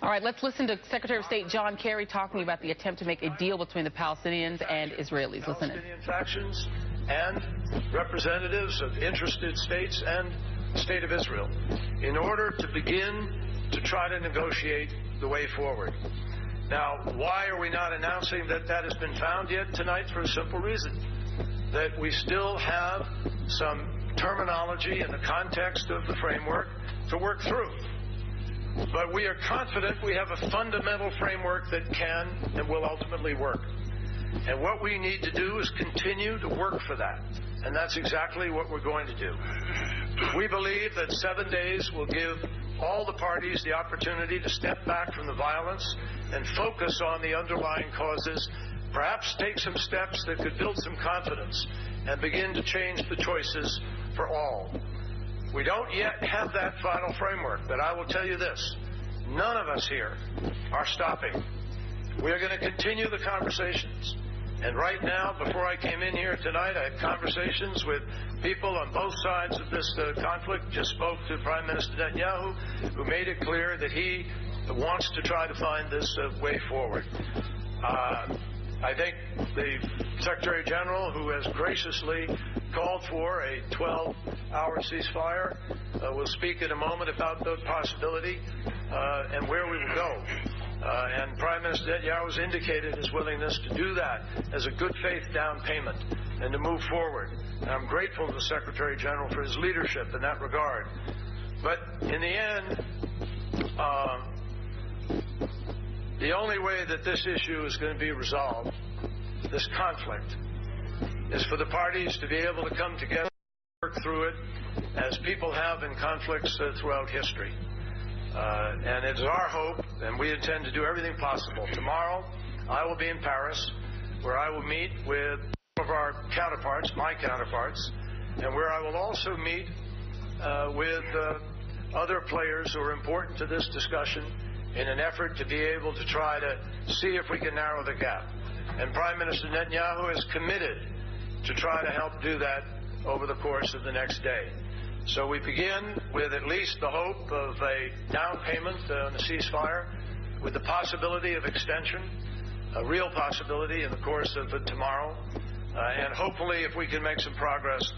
All right, let's listen to Secretary of State John Kerry talking about the attempt to make a deal between the Palestinians and Israelis. Listen in. Palestinian factions and representatives of interested states and the State of Israel in order to begin to try to negotiate the way forward. Now, why are we not announcing that that has been found yet tonight? For a simple reason, that we still have some terminology in the context of the framework to work through. But we are confident we have a fundamental framework that can and will ultimately work. And what we need to do is continue to work for that. And that's exactly what we're going to do. We believe that 7 days will give all the parties the opportunity to step back from the violence and focus on the underlying causes, perhaps take some steps that could build some confidence and begin to change the choices for all. We don't yet have that final framework, but I will tell you this. None of us here are stopping. We are going to continue the conversations. And right now, before I came in here tonight, I had conversations with people on both sides of this conflict. Just spoke to Prime Minister Netanyahu, who made it clear that he wants to try to find this way forward. I think the Secretary General, who has graciously called for a 12-hour ceasefire, will speak in a moment about the possibility and where we will go. And Prime Minister Netanyahu has indicated his willingness to do that as a good faith down payment and to move forward. And I'm grateful to the Secretary General for his leadership in that regard. But in the end, the only way that this issue is going to be resolved, this conflict, is for the parties to be able to come together and work through it as people have in conflicts throughout history. And it's our hope, and we intend to do everything possible. Tomorrow, I will be in Paris, where I will meet with some of our counterparts, my counterparts, and where I will also meet with other players who are important to this discussion in an effort to be able to try to see if we can narrow the gap. And Prime Minister Netanyahu is committed to try to help do that over the course of the next day. So we begin with at least the hope of a down payment on the ceasefire, with the possibility of extension, a real possibility in the course of tomorrow. And hopefully, if we can make some progress,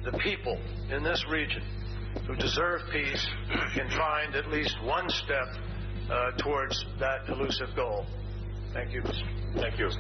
the people in this region who deserve peace can find at least one step towards that elusive goal. Thank you. Thank you.